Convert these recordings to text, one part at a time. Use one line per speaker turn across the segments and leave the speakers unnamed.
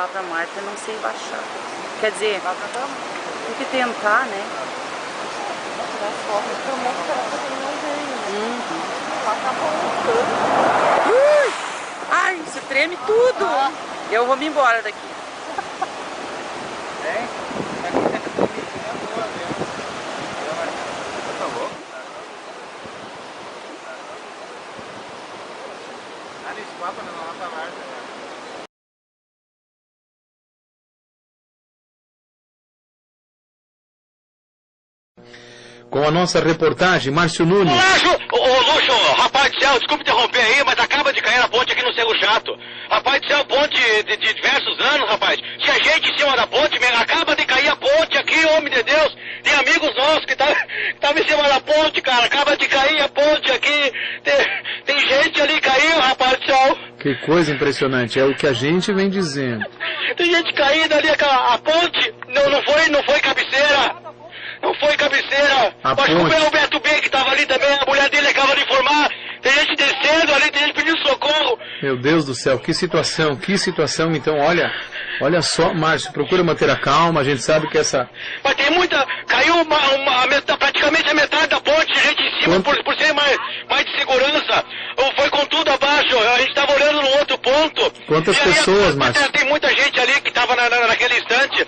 Lá pra Marta, não sei baixar. Quer dizer, tem que tentar, né? Ai, isso treme tudo! Eu vou me embora daqui.
Com a nossa reportagem, Márcio Nunes.
Ô, Luxo, rapaz do céu, desculpe interromper aí, mas acaba de cair a ponte aqui no Cerro Chato. Rapaz do céu, ponte de diversos anos, rapaz. Tinha gente em cima da ponte, acaba de cair a ponte aqui, homem de Deus. Tem amigos nossos que estavam em cima da ponte, cara. Acaba de cair a ponte aqui. Tem gente ali caindo, rapaz do céu.
Que coisa impressionante, é o que a gente vem dizendo.
Tem gente caindo ali, a ponte não foi cabeceira. Não foi cabeceira. Acho que foi o Beto B que tava ali também, a mulher dele acaba de informar. Tem gente descendo ali, tem gente pedindo socorro.
Meu Deus do céu, que situação. Então, olha só, Márcio, procura manter a calma, a gente sabe que essa...
Mas tem muita, caiu praticamente a metade da ponte, gente em cima, por ser mais de segurança. Foi com tudo abaixo, a gente tava olhando no outro ponto.
Quantas pessoas, Márcio?
Tem muita gente ali que tava naquele instante.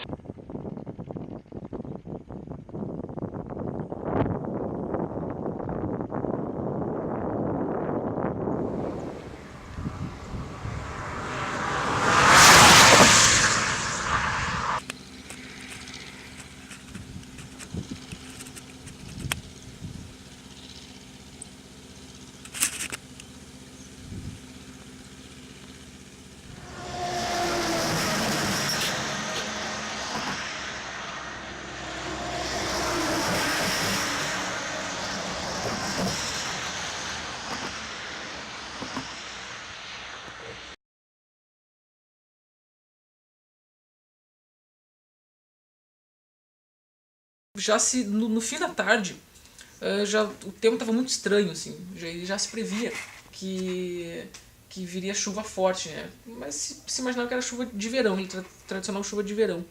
Já no fim da tarde, o tempo estava muito estranho, assim, já se previa que viria chuva forte, né? Mas se imaginava que era chuva de verão, tradicional chuva de verão.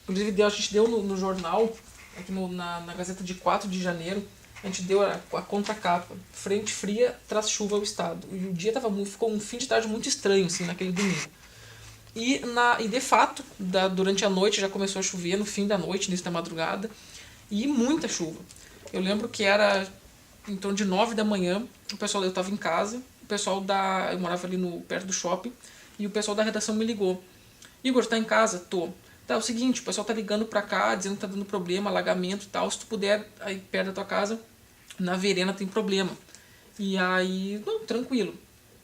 Inclusive a gente deu no jornal, aqui na Gazeta de 4 de janeiro, a gente deu a contracapa, frente fria traz chuva ao estado. E o dia ficou um fim de tarde muito estranho, assim, naquele domingo. E de fato, durante a noite já começou a chover, no fim da noite, início da madrugada, e muita chuva. Eu lembro que era em torno de 9 da manhã, eu estava em casa, eu morava ali perto do shopping, e o pessoal da redação me ligou. Igor, tá em casa? Tô. Tá, é o seguinte, o pessoal tá ligando pra cá, dizendo que tá dando problema, alagamento e tal, se tu puder, aí perto da tua casa, na verena tem problema. E aí, não, tranquilo.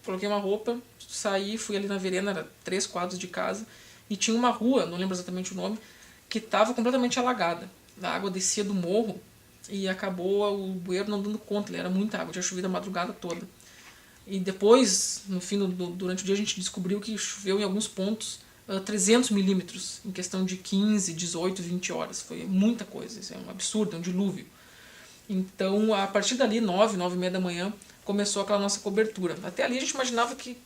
Coloquei uma roupa, saí, fui ali na verena, era 3 quadros de casa, e tinha uma rua, não lembro exatamente o nome, que estava completamente alagada. A água descia do morro e acabou o bueiro não dando conta, era muita água, tinha chovido a madrugada toda. E depois, no fim, durante o dia, a gente descobriu que choveu em alguns pontos 300 milímetros, em questão de 15, 18, 20 horas. Foi muita coisa, isso é um absurdo, é um dilúvio. Então, a partir dali, 9 e meia da manhã, começou aquela nossa cobertura. Até ali a gente imaginava que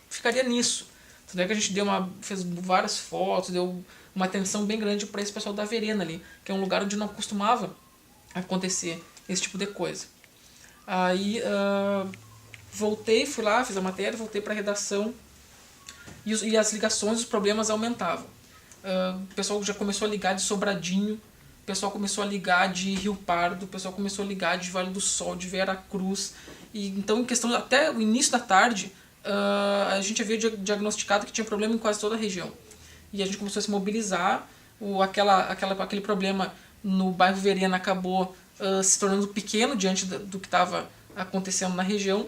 ficaria nisso. Tanto é que a gente fez várias fotos, deu uma atenção bem grande para esse pessoal da verena ali, que é um lugar onde não costumava acontecer esse tipo de coisa. Aí voltei, fui lá, fiz a matéria, voltei para a redação e as ligações, os problemas aumentavam. O pessoal já começou a ligar de Sobradinho, o pessoal começou a ligar de Rio Pardo, o pessoal começou a ligar de Vale do Sol, de Veracruz. E então, em questão até o início da tarde, a gente havia diagnosticado que tinha problema em quase toda a região. E a gente começou a se mobilizar. Aquele problema no bairro Verena acabou se tornando pequeno diante do que estava acontecendo na região.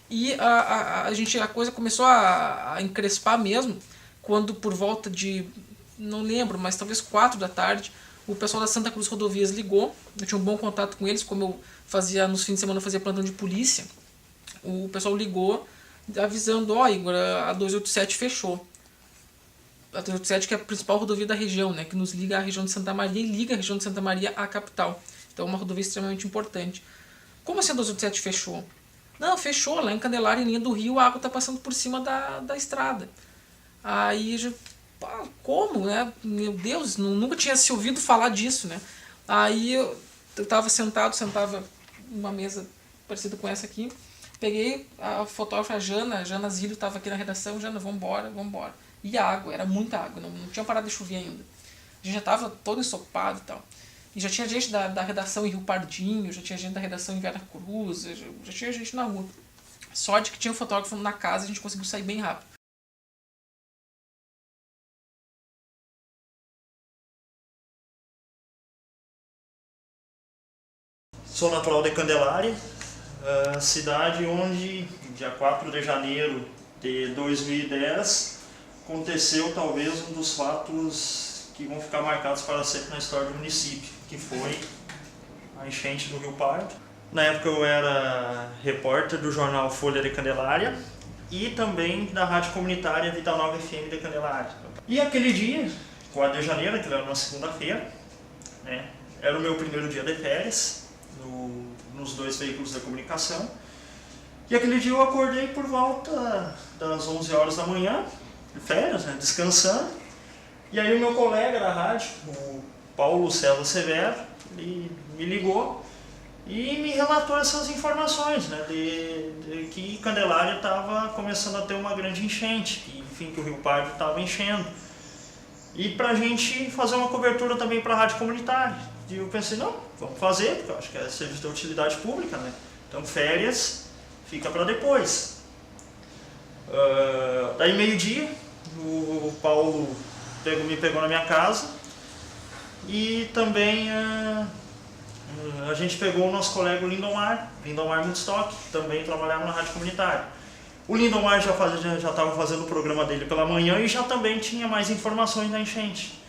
E a coisa começou a encrespar mesmo, quando por volta de, não lembro, mas talvez 4 da tarde, o pessoal da Santa Cruz Rodovias ligou. Eu tinha um bom contato com eles, como eu fazia nos fins de semana, eu fazia plantão de polícia. O pessoal ligou avisando, Igor, a 287 fechou. A 287 que é a principal rodovia da região, né, que nos liga à região de Santa Maria e liga a região de Santa Maria à capital. Então é uma rodovia extremamente importante. Como assim a 287 fechou? Não, fechou, lá em Candelária, em linha do Rio, a água está passando por cima da estrada. Aí já, pá, como, né? Meu Deus, nunca tinha se ouvido falar disso, né? Aí eu tava sentava numa mesa parecida com essa aqui, peguei a fotógrafa Jana Zílio estava aqui na redação, Jana, vambora. E a água, era muita água, não tinha parado de chover ainda. A gente já estava todo ensopado e tal. E já tinha gente da redação em Rio Pardinho, já tinha gente da redação em Vera Cruz, já tinha gente na rua. Sorte que tinha um fotógrafo na casa e a gente conseguiu sair bem rápido.
Sou natural de Candelária, cidade onde, dia 4 de janeiro de 2010, aconteceu talvez um dos fatos que vão ficar marcados para sempre na história do município, que foi a enchente do Rio Pardo. Na época eu era repórter do jornal Folha de Candelária e também da rádio comunitária Vida Nova FM de Candelária. E aquele dia, 4 de janeiro, que era uma segunda-feira, né, era o meu primeiro dia de férias nos 2 veículos da comunicação. E aquele dia eu acordei por volta das 11 horas da manhã, de férias, né, descansando. E aí o meu colega da rádio, o Paulo César Severo, ele me ligou e me relatou essas informações, né, de que Candelária estava começando a ter uma grande enchente, que, enfim, que o Rio Pardo estava enchendo. E para a gente fazer uma cobertura também para a rádio comunitária. E eu pensei, não, vamos fazer, porque eu acho que é serviço de utilidade pública, né? Então férias fica para depois. Daí meio-dia, o Paulo me pegou na minha casa e também a gente pegou o nosso colega Lindomar Woodstock, que também trabalhava na rádio comunitária. O Lindomar já estava fazendo o programa dele pela manhã e já também tinha mais informações da enchente.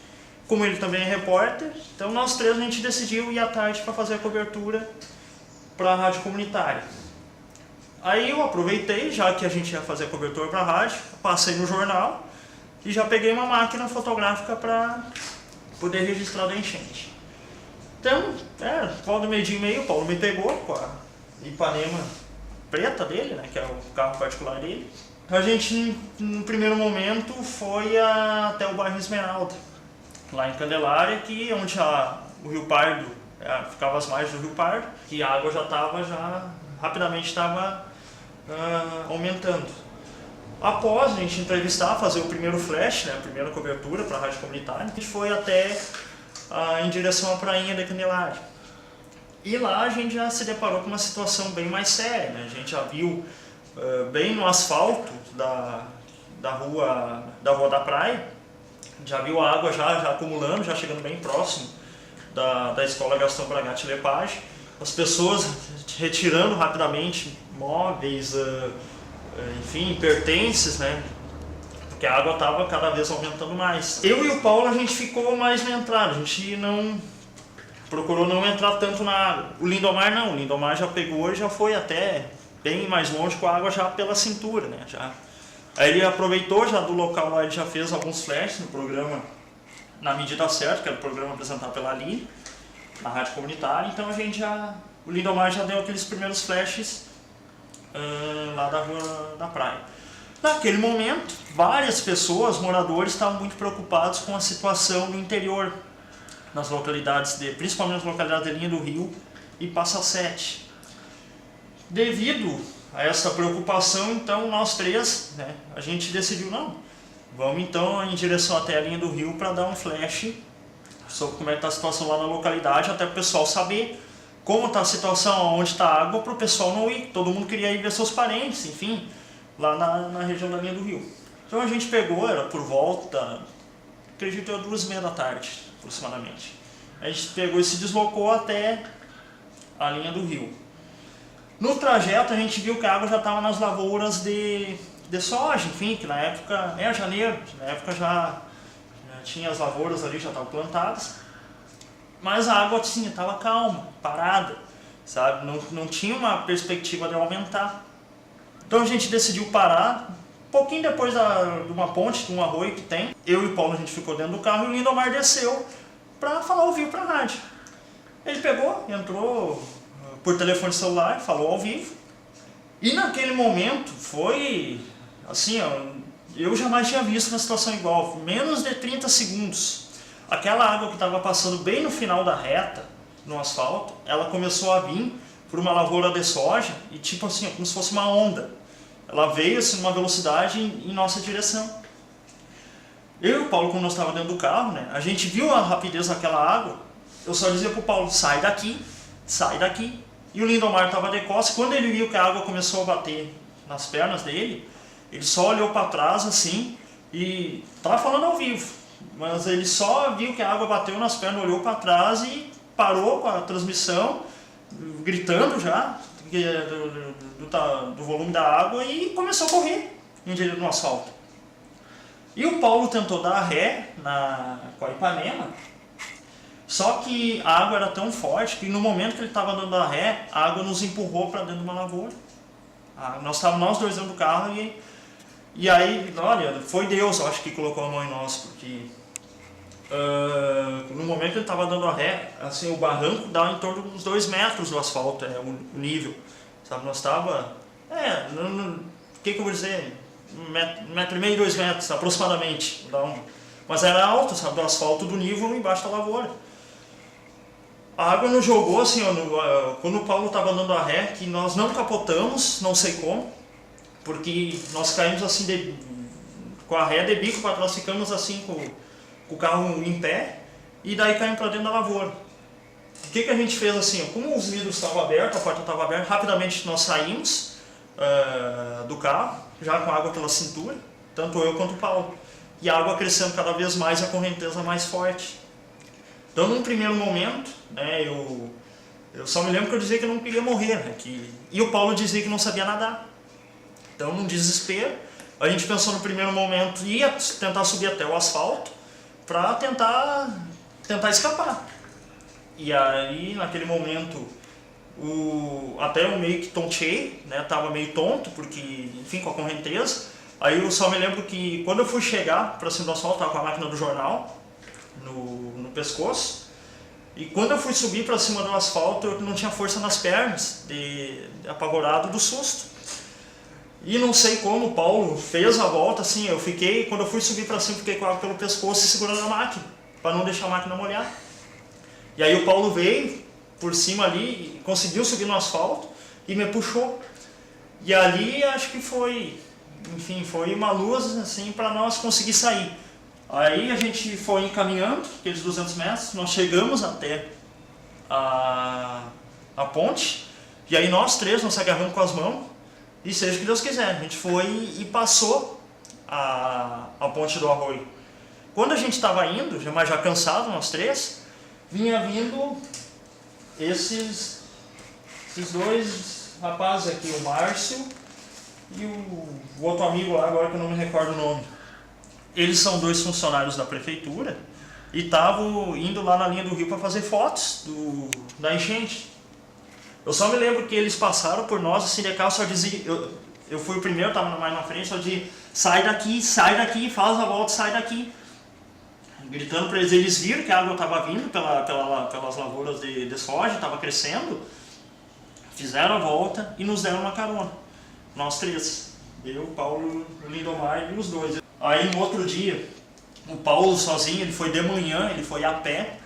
Como ele também é repórter, então nós três a gente decidiu ir à tarde para fazer a cobertura para a rádio comunitária. Aí eu aproveitei, já que a gente ia fazer a cobertura para a rádio, passei no jornal e já peguei uma máquina fotográfica para poder registrar a enchente. Então, volta meio-dia e meio, o Paulo me pegou com a Ipanema preta dele, né, que é o carro particular dele. A gente, no primeiro momento, foi até o bairro Esmeralda, lá em Candelária, que onde o Rio Pardo, ficava as margens do Rio Pardo, que a água rapidamente estava aumentando. Após a gente entrevistar, fazer o primeiro flash, né, a primeira cobertura para a rádio comunitária, a gente foi até em direção à prainha de Candelária. E lá a gente já se deparou com uma situação bem mais séria, né? A gente já viu bem no asfalto da rua da praia, já viu a água já acumulando, já chegando bem próximo da escola Gastão Bragatti Lepage. As pessoas retirando rapidamente móveis, enfim, pertences, né? Porque a água estava cada vez aumentando mais. Eu e o Paulo, a gente ficou mais na entrada, a gente procurou não entrar tanto na água. O Lindomar não, o Lindomar já pegou e já foi até bem mais longe com a água já pela cintura, né? Aí ele aproveitou já do local lá, ele já fez alguns flashes no programa Na Medida Certa, que era o programa apresentado pela Aline, na rádio comunitária. Então o Lindomar já deu aqueles primeiros flashes lá da rua da praia. Naquele momento, várias pessoas, moradores, estavam muito preocupados com a situação no interior, nas localidades principalmente nas localidades de Linha do Rio e Passa Sete. Devido a essa preocupação, então nós três, né, a gente decidiu, não, vamos então em direção até a Linha do Rio para dar um flash sobre como é que está a situação lá na localidade, até para o pessoal saber como está a situação, onde está a água, para o pessoal não ir. Todo mundo queria ir ver seus parentes, enfim, lá na região da Linha do Rio. Então a gente pegou, era por volta, acredito eu, 2h30 da tarde, aproximadamente. A gente pegou e se deslocou até a Linha do Rio. No trajeto a gente viu que a água já estava nas lavouras de soja, enfim, que na época, janeiro, na época já tinha as lavouras ali, já estavam plantadas. Mas a água assim, estava calma, parada, sabe? Não tinha uma perspectiva de aumentar. Então a gente decidiu parar, um pouquinho depois de uma ponte, de um arroio que tem. Eu e o Paulo, a gente ficou dentro do carro e o Lindomar desceu para falar ao vivo para a rádio. Ele pegou, entrou por telefone celular, falou ao vivo. E naquele momento foi, assim, eu jamais tinha visto uma situação igual. Menos de 30 segundos. Aquela água que estava passando bem no final da reta, no asfalto, ela começou a vir por uma lavoura de soja e tipo assim, como se fosse uma onda. Ela veio assim numa velocidade em nossa direção. Eu e o Paulo, quando nós estávamos dentro do carro, né, a gente viu a rapidez daquela água. Eu só dizia pro Paulo, sai daqui, sai daqui. E o Lindomar estava de costas. Quando ele viu que a água começou a bater nas pernas dele, ele só olhou para trás assim e estava falando ao vivo. Mas ele só viu que a água bateu nas pernas, olhou para trás e parou com a transmissão, gritando já do volume da água e começou a correr no asfalto. E o Paulo tentou dar ré com a Ipanema, só que a água era tão forte que no momento que ele estava dando a ré, a água nos empurrou para dentro de uma lavoura. Nós estávamos nós dois dentro do carro e aí, olha, foi Deus, eu acho, que colocou a mão em nós, porque no momento que ele estava dando a ré, assim, o barranco dá em torno de uns 2 metros do asfalto, o nível, sabe? Nós estava, o que eu vou dizer, 1,5 metro, 2 metros aproximadamente, mas era alto, sabe, do asfalto do nível embaixo da lavoura. A água nos jogou assim, quando o Paulo estava dando a ré, que nós não capotamos, não sei como, porque nós caímos assim com a ré de bico para trás, ficamos assim com o carro em pé e daí caímos para dentro da lavoura. O que a gente fez assim, como os vidros estavam abertos, a porta estava aberta, rapidamente nós saímos do carro, já com a água pela cintura, tanto eu quanto o Paulo. E a água crescendo cada vez mais e a correnteza mais forte. Então, num primeiro momento, né, eu só me lembro que eu dizia que eu não queria morrer, né, e o Paulo dizia que não sabia nadar. Então, num desespero, a gente pensou no primeiro momento ia tentar subir até o asfalto para tentar escapar. E aí, naquele momento, até eu meio que tontei, né, tava meio tonto, porque, enfim, com a correnteza. Aí eu só me lembro que quando eu fui chegar para cima do asfalto, tava com a máquina do jornal no pescoço. E quando eu fui subir para cima do asfalto, eu não tinha força nas pernas, apavorado do susto. E não sei como o Paulo fez a volta, assim, quando eu fui subir para cima, fiquei com a água pelo pescoço e segurando a máquina, para não deixar a máquina molhar. E aí o Paulo veio por cima ali, conseguiu subir no asfalto e me puxou. E ali acho que foi uma luz assim para nós conseguir sair. Aí a gente foi encaminhando aqueles 200 metros, nós chegamos até a ponte, e aí nós três nos agarramos com as mãos, e seja o que Deus quiser, a gente foi e passou a ponte do arroio. Quando a gente estava indo, já cansado, nós três, vinha vindo esses 2 rapazes aqui, o Márcio e o outro amigo lá, agora que eu não me recordo o nome. Eles são 2 funcionários da prefeitura e estavam indo lá na linha do rio para fazer fotos da enchente. Eu só me lembro que eles passaram por nós, assim, de carro, só dizia, eu fui o primeiro, estava mais na frente, só dizia, sai daqui, faz a volta, sai daqui. Gritando para eles viram que a água estava vindo pelas lavouras de soja, estava crescendo, fizeram a volta e nos deram uma carona. Nós três, eu, o Paulo, o Lindomar e os 2. Aí no outro dia, o Paulo sozinho, ele foi de manhã, ele foi a pé,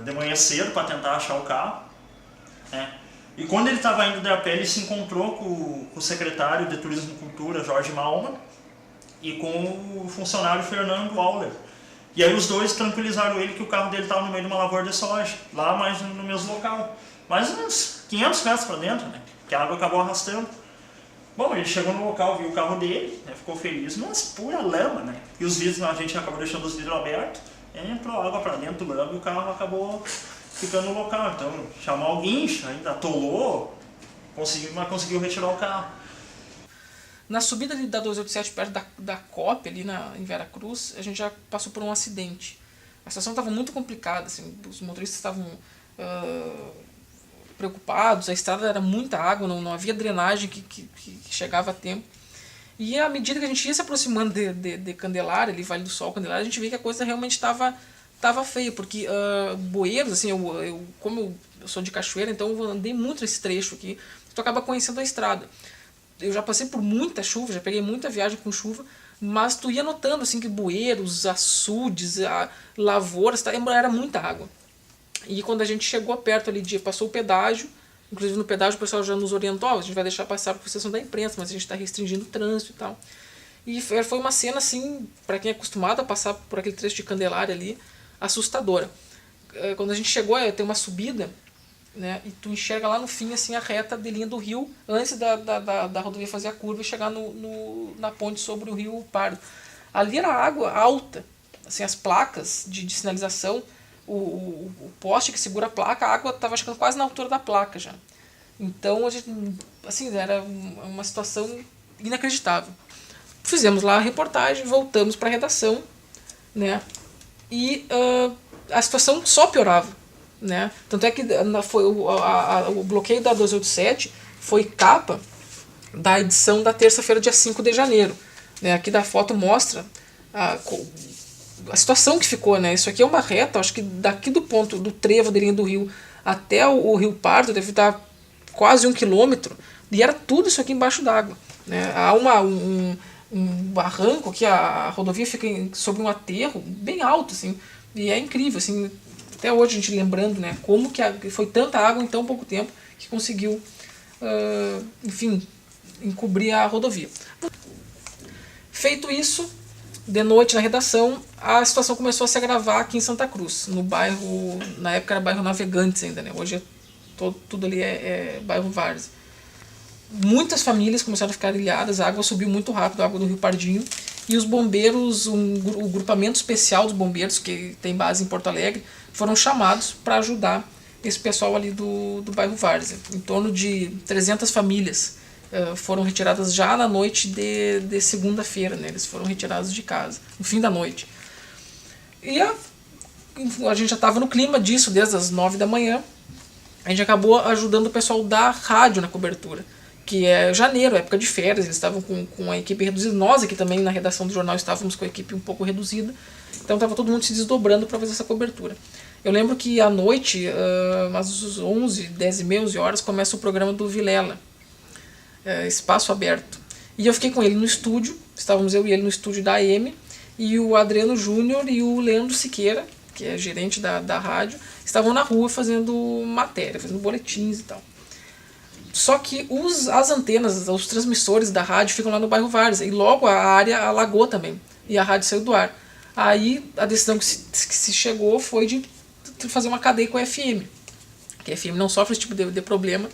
de manhã cedo para tentar achar o carro. Né? E quando ele estava indo de a pé, ele se encontrou com o secretário de Turismo e Cultura, Jorge Malman, e com o funcionário Fernando Auler. E aí os 2 tranquilizaram ele que o carro dele estava no meio de uma lavoura de soja, lá mais no mesmo local. Mais uns 500 metros para dentro, né? Que a água acabou arrastando. Bom, ele chegou no local, viu o carro dele, né? Ficou feliz, mas pura lama, né? E os vidros, a gente acabou deixando os vidros abertos, entrou água para dentro do lama e o carro acabou ficando no local. Então, chamou o guincho, ainda atolou, mas conseguiu retirar o carro.
Na subida ali da 287, perto da COP, ali em Veracruz, a gente já passou por um acidente. A situação estava muito complicada, assim, os motoristas estavam preocupados, a estrada era muita água, não havia drenagem que chegava a tempo. E à medida que a gente ia se aproximando de Candelária, ali Vale do Sol, Candelária, a gente via que a coisa realmente estava feia, porque bueiros, assim, como eu sou de Cachoeira, então eu andei muito esse trecho aqui, tu acaba conhecendo a estrada. eu já passei por muita chuva, já peguei muita viagem com chuva, mas tu ia notando assim que bueiros, açudes, lavouras, era muita água. E quando a gente chegou perto ali, passou o pedágio, inclusive no pedágio o pessoal já nos orientou, a gente vai deixar passar por sessão da imprensa, mas a gente está restringindo o trânsito e tal. E foi uma cena assim, para quem é acostumado a passar por aquele trecho de Candelária ali, assustadora. Quando a gente chegou, tem uma subida, né, e tu enxerga lá no fim assim a reta de linha do rio, antes da rodovia fazer a curva e chegar na ponte sobre o rio Pardo. Ali era água alta, assim, as placas de sinalização, o poste que segura a placa, a água estava chegando quase na altura da placa já. Então, a gente, assim, era uma situação inacreditável. Fizemos lá a reportagem, voltamos para a redação, né, e a situação só piorava. Né? Tanto é que o bloqueio da 287 foi capa da edição da terça-feira, dia 5 de janeiro. Né? Aqui da foto mostra a situação que ficou. Né? Isso aqui é uma reta, acho que daqui do ponto do trevo da linha do rio até o Rio Pardo deve dar quase 1 quilômetro, e era tudo isso aqui embaixo d'água. Né? Há um barranco que a rodovia fica sobre um aterro bem alto, assim, e é incrível, assim. Até hoje a gente lembrando, né, como que foi tanta água em tão pouco tempo que conseguiu, enfim, encobrir a rodovia. Feito isso, de noite na redação, a situação começou a se agravar aqui em Santa Cruz, no bairro, na época era bairro Navegantes ainda, né, hoje tudo ali é bairro Várzea. Muitas famílias começaram a ficar ilhadas, a água subiu muito rápido, a água do Rio Pardinho, e os bombeiros, o grupamento especial dos bombeiros, que tem base em Porto Alegre, foram chamados para ajudar esse pessoal ali do bairro Várzea. Em torno de 300 famílias foram retiradas já na noite de segunda-feira, né? Eles foram retirados de casa, no fim da noite. E a gente já estava no clima disso desde as 9 da manhã. A gente acabou ajudando o pessoal da rádio na cobertura, que é janeiro, época de férias, eles estavam com a equipe reduzida. Nós aqui também na redação do jornal estávamos com a equipe um pouco reduzida, então estava todo mundo se desdobrando para fazer essa cobertura. Eu lembro que à noite, às 11, 10 e meia, 11 horas, começa o programa do Vilela, Espaço Aberto. E eu fiquei com ele no estúdio, estávamos eu e ele no estúdio da AM, e o Adriano Júnior e o Leandro Siqueira, que é gerente da rádio, estavam na rua fazendo matéria, fazendo boletins e tal. Só que as antenas, os transmissores da rádio ficam lá no bairro Várzea, e logo a área alagou também, e a rádio saiu do ar. Aí a decisão que se chegou foi de fazer uma cadeia com a FM, que a FM não sofre esse tipo de problema.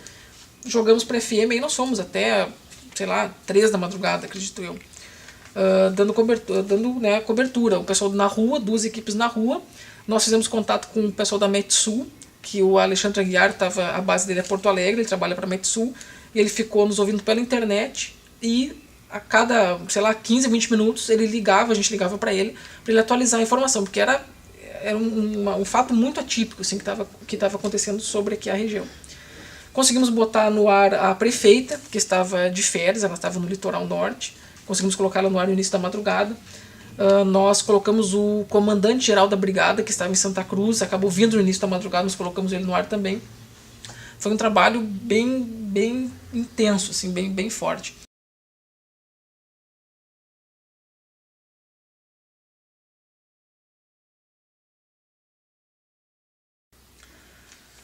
Jogamos para a FM e nós fomos até, sei lá, 3 da madrugada, acredito eu, dando cobertura. O pessoal na rua, 2 equipes na rua. Nós fizemos contato com o pessoal da Metsul, que o Alexandre Aguiar, a base dele é Porto Alegre, ele trabalha para a Metsul, e ele ficou nos ouvindo pela internet, e a cada, sei lá, 15, 20 minutos a gente ligava para ele atualizar a informação, porque era um fato muito atípico assim, que estava acontecendo sobre aqui a região. Conseguimos botar no ar a prefeita, que estava de férias, ela estava no litoral norte, conseguimos colocá-la no ar no início da madrugada. Nós colocamos o comandante-geral da brigada, que estava em Santa Cruz, acabou vindo no início da madrugada, nós colocamos ele no ar também. Foi um trabalho bem intenso, assim, bem forte.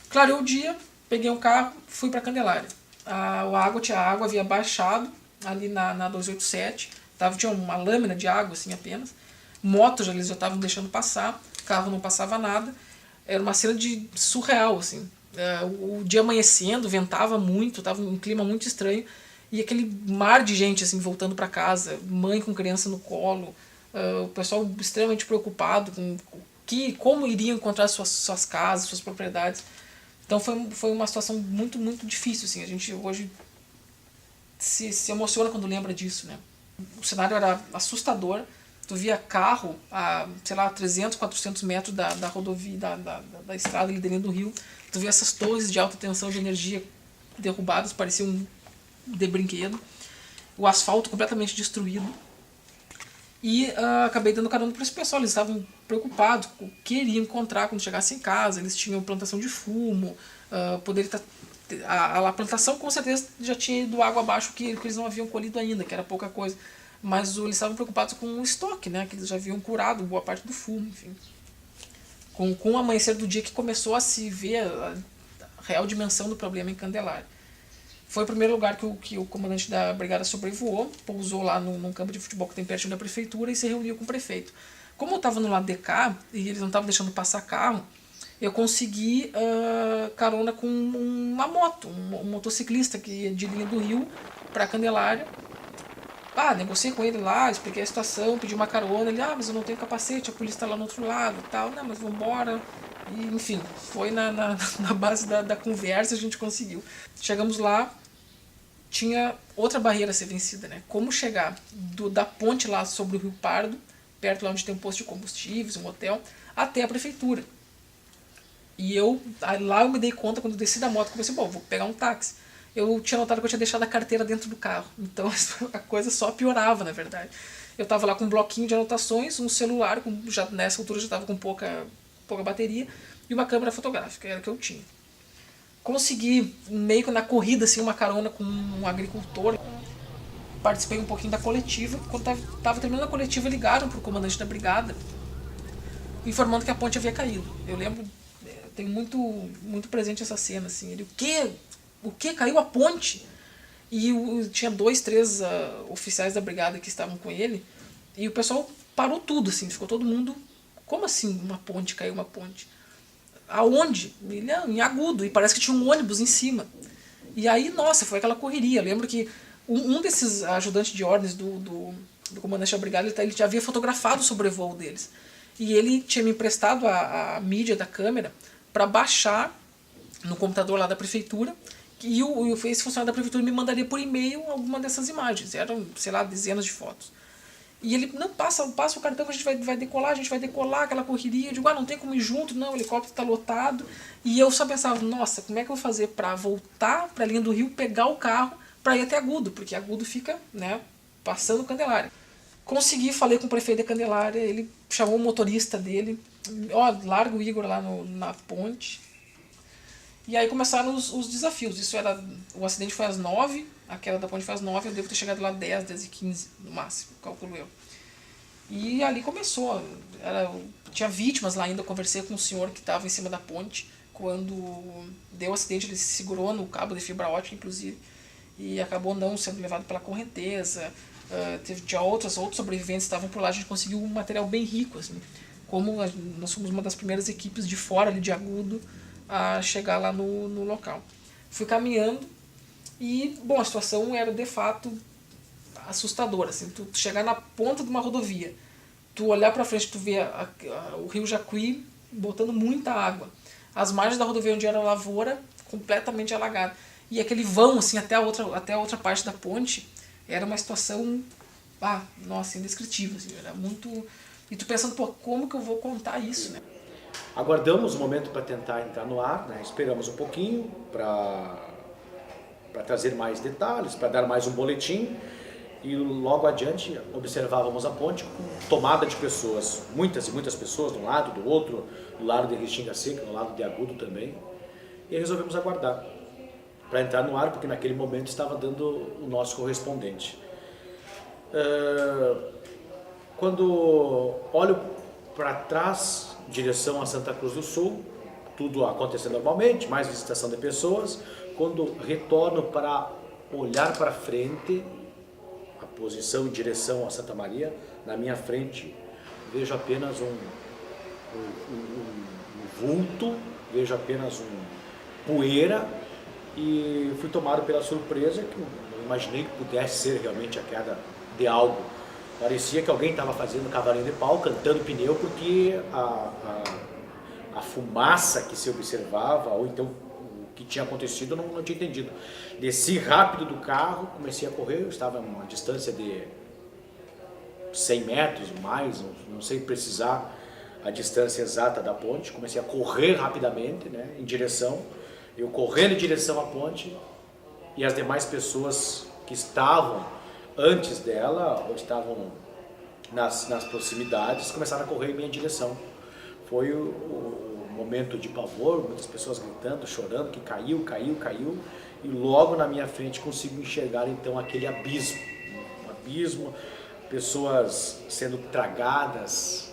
Clareou o dia, peguei um carro, fui para Candelária. A água havia baixado ali na 287, tinha uma lâmina de água assim apenas. Motos eles já estavam deixando passar, carro não passava nada. Era uma cena surreal, assim. O dia amanhecendo, ventava muito, estava um clima muito estranho. E aquele mar de gente assim voltando para casa, mãe com criança no colo, o pessoal extremamente preocupado com como iriam encontrar suas casas, suas propriedades. Então foi uma situação muito, muito difícil, assim. A gente hoje se emociona quando lembra disso, né? O cenário era assustador. Tu via carro a, sei lá, 300, 400 metros da rodovia, da estrada ali dentro do rio. Tu via essas torres de alta tensão de energia derrubadas, pareciam de brinquedo. O asfalto completamente destruído. E acabei dando carona para esse pessoal. Eles estavam preocupados com o que iriam encontrar quando chegassem em casa. Eles tinham plantação de fumo, poderiam estar A plantação com certeza já tinha ido água abaixo que eles não haviam colhido ainda, que era pouca coisa. Mas eles estavam preocupados com o estoque, né? Que eles já haviam curado boa parte do fumo, enfim. Com o amanhecer do dia que começou a se ver a real dimensão do problema em Candelária. Foi o primeiro lugar que o comandante da brigada sobrevoou, pousou lá num campo de futebol que tem perto da prefeitura e se reuniu com o prefeito. Como eu estava no lado de cá e eles não estavam deixando passar carro, eu consegui carona com uma moto, um motociclista que ia de Linha do Rio para Candelária. Negociei com ele lá, expliquei a situação, pedi uma carona, ele, mas eu não tenho capacete, a polícia está lá no outro lado e tal, não, mas vamos embora. E, enfim, foi na base da conversa a gente conseguiu. Chegamos lá, tinha outra barreira a ser vencida, né? Como chegar da ponte lá sobre o Rio Pardo, perto lá onde tem um posto de combustíveis, um hotel, até a prefeitura. E lá eu me dei conta, quando eu desci da moto, comecei, vou pegar um táxi. Eu tinha notado que eu tinha deixado a carteira dentro do carro. Então a coisa só piorava, na verdade. Eu estava lá com um bloquinho de anotações, um celular, já nessa altura já estava com pouca bateria, e uma câmera fotográfica, era o que eu tinha. Consegui, meio que na corrida, assim, uma carona com um agricultor. Participei um pouquinho da coletiva. Quando estava terminando a coletiva, ligaram para o comandante da brigada, informando que a ponte havia caído. Eu lembro, tenho muito presente essa cena, assim. Ele, o que? Caiu a ponte? E tinha 2, 3 oficiais da brigada que estavam com ele, e o pessoal parou tudo, assim, ficou todo mundo, como assim uma ponte, caiu uma ponte? Aonde? Ele, em Agudo, e parece que tinha um ônibus em cima. E aí, nossa, foi aquela correria. Eu lembro que um desses ajudantes de ordens do comandante da brigada, ele já havia fotografado o sobrevoo deles. E ele tinha me emprestado a mídia da câmera para baixar no computador lá da prefeitura, e esse funcionário da prefeitura me mandaria por e-mail alguma dessas imagens. Eram, sei lá, dezenas de fotos. E ele, não, passa o cartão que a gente vai decolar, aquela correria. Eu digo, não tem como ir junto, não, o helicóptero está lotado. E eu só pensava, nossa, como é que eu vou fazer para voltar para a linha do Rio, pegar o carro para ir até Agudo, porque Agudo fica, né, passando Candelária. Consegui, falei com o prefeito de Candelária, ele chamou o motorista dele, larga o Igor lá na ponte. E aí começaram os desafios. O acidente foi às 9, a queda da ponte foi às 9, eu devo ter chegado lá 10h15 no máximo, calculo eu. E ali começou. Tinha vítimas lá ainda, eu conversei com um senhor que estava em cima da ponte. Quando deu o acidente, ele se segurou no cabo de fibra ótica, inclusive, e acabou não sendo levado pela correnteza. Tinha outros sobreviventes que estavam por lá, a gente conseguiu um material bem rico, assim. Como nós fomos uma das primeiras equipes de fora ali de Agudo a chegar lá no local. Fui caminhando e, a situação era de fato assustadora. Assim, tu chegar na ponta de uma rodovia, tu olhar para frente, tu vê o rio Jacuí botando muita água. As margens da rodovia onde era a lavoura, completamente alagada. E aquele vão assim, até a outra parte da ponte, era uma situação, nossa, indescritível. Assim, era muito... E tu pensando, como que eu vou contar isso, né?
Aguardamos o momento para tentar entrar no ar, né? Esperamos um pouquinho para trazer mais detalhes, para dar mais um boletim, e logo adiante observávamos a ponte com tomada de pessoas, muitas e muitas pessoas, de um lado, do outro, do lado de Restinga Seca, do lado de Agudo também, e resolvemos aguardar para entrar no ar, porque naquele momento estava dando o nosso correspondente. Quando olho para trás, direção a Santa Cruz do Sul, tudo acontecendo normalmente, mais visitação de pessoas. Quando retorno para olhar para frente, a posição em direção a Santa Maria, na minha frente vejo apenas um vulto, vejo apenas poeira, e fui tomado pela surpresa, que não imaginei que pudesse ser realmente a queda de algo. Parecia que alguém estava fazendo cavalinho de pau, cantando pneu, porque a fumaça que se observava, ou então o que tinha acontecido, eu não tinha entendido. Desci rápido do carro, comecei a correr, eu estava a uma distância de 100 metros ou mais, não sei precisar a distância exata da ponte. Comecei a correr rapidamente, né, eu correndo em direção à ponte, e as demais pessoas que estavam antes dela, ou estavam nas proximidades, começaram a correr em minha direção. Foi o momento de pavor, muitas pessoas gritando, chorando, que caiu, e logo na minha frente consigo enxergar então aquele abismo, um abismo, pessoas sendo tragadas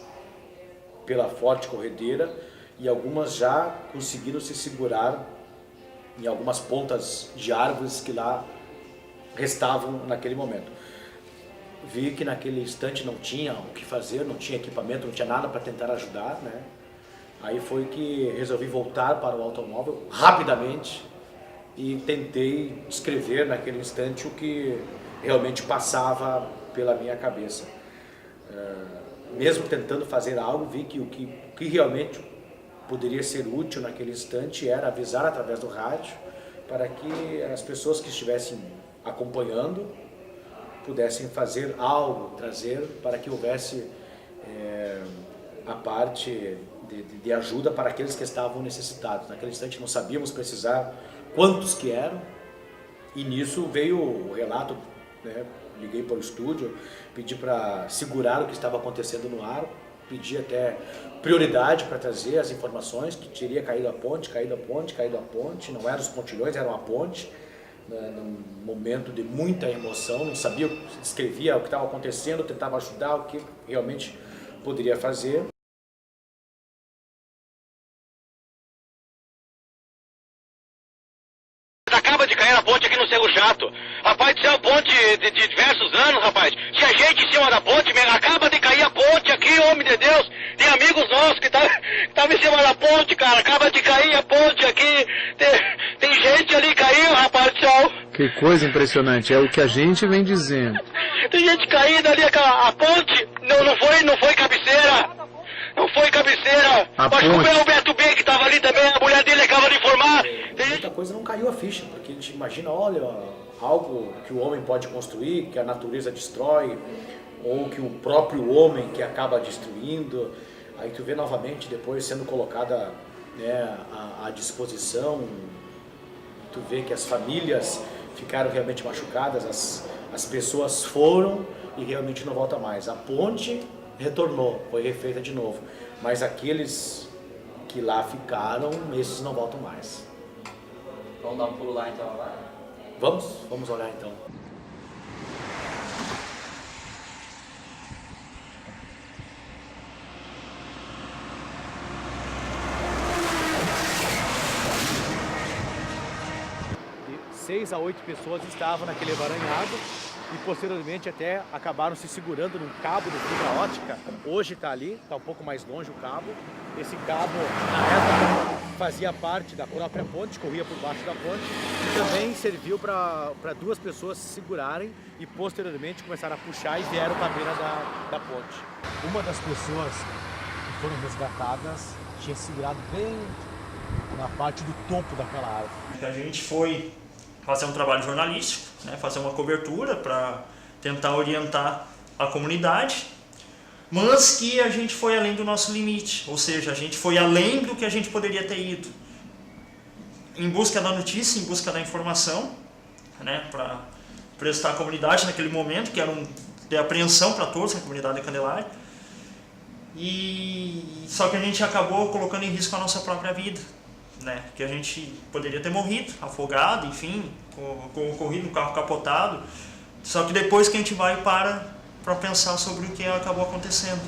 pela forte corredeira e algumas já conseguiram se segurar em algumas pontas de árvores que lá restavam naquele momento. Vi que naquele instante não tinha o que fazer, não tinha equipamento, não tinha nada para tentar ajudar, né? Aí foi que resolvi voltar para o automóvel rapidamente e tentei descrever naquele instante o que realmente passava pela minha cabeça. Mesmo tentando fazer algo, vi que o que realmente poderia ser útil naquele instante era avisar através do rádio para que as pessoas que estivessem acompanhando pudessem fazer algo, trazer para que houvesse a parte de ajuda para aqueles que estavam necessitados. Naquele instante não sabíamos precisar quantos que eram, e nisso veio o relato, né? Liguei para o estúdio, pedi para segurar o que estava acontecendo no ar, pedi até prioridade para trazer as informações, que teria caído a ponte, não eram os pontilhões, era uma ponte, né, num momento de muita emoção, não sabia, descrevia o que estava acontecendo, tentava ajudar, o que realmente poderia fazer.
Acaba de cair a ponte aqui no Cerro Chato. Rapaz do céu, ponte de diversos anos, rapaz. Tinha gente em cima da ponte, acaba de cair a ponte aqui, homem de Deus. Tem amigos nossos que estavam em cima da ponte, cara. Acaba de cair a ponte aqui. Tem gente ali caiu, rapaz do céu.
Que coisa impressionante, é o que a gente vem dizendo.
Tem gente caindo ali, a ponte não foi cabeceira. Não foi cabeceira.
A
Acho que
ponte.
foi o Beto B que estava ali também, a mulher dele acaba de informar.
Muita coisa não caiu a ficha, porque a gente imagina, olha, algo que o homem pode construir, que a natureza destrói, ou que o próprio homem que acaba destruindo. Aí tu vê novamente depois sendo colocada, né, à disposição, tu vê que as famílias ficaram realmente machucadas, as pessoas foram e realmente não volta mais. A ponte retornou, foi refeita de novo, mas aqueles que lá ficaram, esses não voltam mais.
Vamos dar um pulo lá então agora?
Vamos olhar então. De 6 a 8 pessoas estavam naquele emaranhado e posteriormente até acabaram se segurando num cabo de fibra ótica. Hoje está ali, está um pouco mais longe o cabo. Esse cabo, na época, fazia parte da própria ponte, corria por baixo da ponte e também serviu para duas pessoas se segurarem e posteriormente começaram a puxar e vieram para a beira da ponte. Uma das pessoas que foram resgatadas tinha segurado bem na parte do topo daquela árvore.
A gente foi fazer um trabalho jornalístico, né, fazer uma cobertura para tentar orientar a comunidade, mas que a gente foi além do nosso limite, ou seja, a gente foi além do que a gente poderia ter ido. Em busca da notícia, em busca da informação, né, para prestar à comunidade naquele momento, que era de apreensão para todos na comunidade de Candelária, só que a gente acabou colocando em risco a nossa própria vida. Né, que a gente poderia ter morrido, afogado, enfim, com ocorrido, um carro capotado, só que depois que a gente vai para pensar sobre o que acabou acontecendo.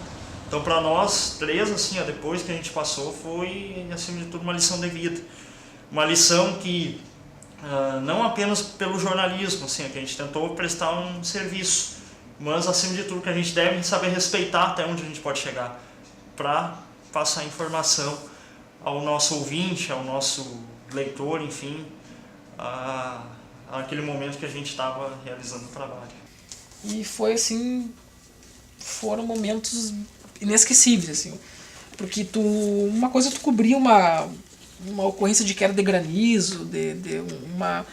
Então para nós três, assim, depois que a gente passou, foi acima de tudo uma lição de vida, uma lição que não apenas pelo jornalismo, assim, que a gente tentou prestar um serviço, mas acima de tudo que a gente deve saber respeitar até onde a gente pode chegar, para passar informação ao nosso ouvinte, ao nosso leitor, enfim, aquele momento que a gente estava realizando o trabalho.
E foi assim, foram momentos inesquecíveis, assim, porque uma coisa é tu cobrir uma ocorrência de queda de granizo,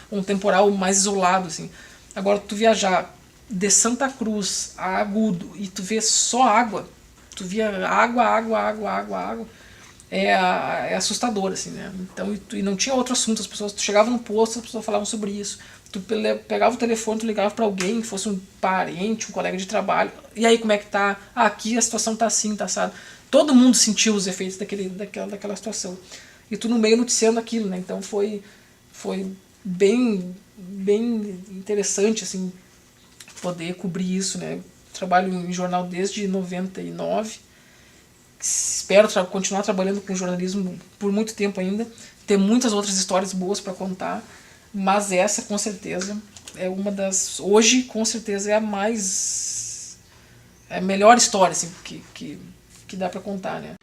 um temporal mais isolado, assim. Agora tu viajar de Santa Cruz a Agudo e tu vê só água, tu via água, é assustador, assim, né? Então, e não tinha outro assunto, tu chegava no posto, as pessoas falavam sobre isso, tu pegava o telefone, tu ligava para alguém, que fosse um parente, um colega de trabalho, e aí como é que tá? Aqui a situação tá assim, tá assado. todo mundo sentiu os efeitos daquela situação. E tu no meio noticiando aquilo, né? Então foi bem interessante, assim, poder cobrir isso, né? Trabalho em jornal desde 99. Espero continuar trabalhando com jornalismo por muito tempo ainda. Ter muitas outras histórias boas para contar. Mas essa, com certeza, é uma das... Hoje, com certeza, é a melhor história, assim, que dá para contar, né?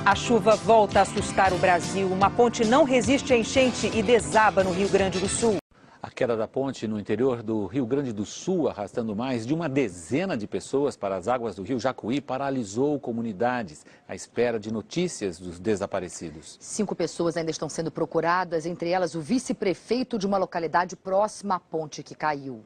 A chuva volta a assustar o Brasil. Uma ponte não resiste à enchente e desaba no Rio Grande do Sul.
A queda da ponte no interior do Rio Grande do Sul, arrastando mais de uma dezena de pessoas para as águas do Rio Jacuí, paralisou comunidades à espera de notícias dos desaparecidos.
5 pessoas ainda estão sendo procuradas, entre elas o vice-prefeito de uma localidade próxima à ponte que caiu.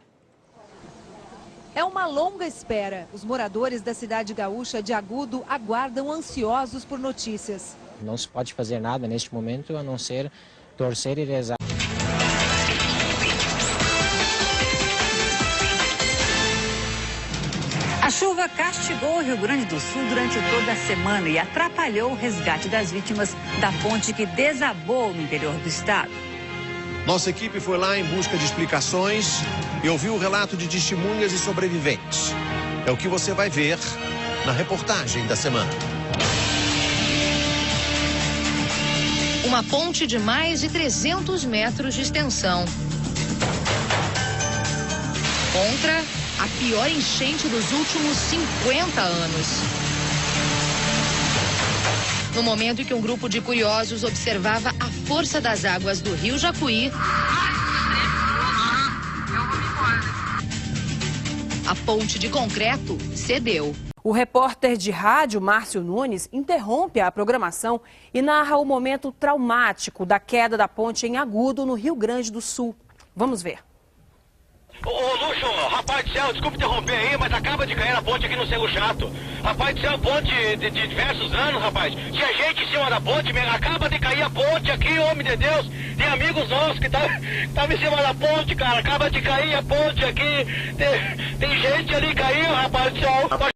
É uma longa espera. Os moradores da cidade gaúcha de Agudo aguardam ansiosos por notícias.
Não se pode fazer nada neste momento a não ser torcer e rezar.
A chuva castigou o Rio Grande do Sul durante toda a semana e atrapalhou o resgate das vítimas da ponte que desabou no interior do estado.
Nossa equipe foi lá em busca de explicações e ouviu o relato de testemunhas e sobreviventes. É o que você vai ver na reportagem da semana.
Uma ponte de mais de 300 metros de extensão. Contra a pior enchente dos últimos 50 anos. No momento em que um grupo de curiosos observava a força das águas do Rio Jacuí, a ponte de concreto cedeu.
O repórter de rádio Márcio Nunes interrompe a programação e narra o momento traumático da queda da ponte em Agudo, no Rio Grande do Sul. Vamos ver.
Ô Luxo, rapaz do céu, desculpa interromper aí, mas acaba de cair a ponte aqui no Cerro Chato. Rapaz do céu, ponte de diversos anos, rapaz. Tinha gente em cima da ponte, acaba de cair a ponte aqui, homem de Deus. Tem amigos nossos que estavam em cima da ponte, cara. Acaba de cair a ponte aqui. Tem gente ali caindo, rapaz do céu.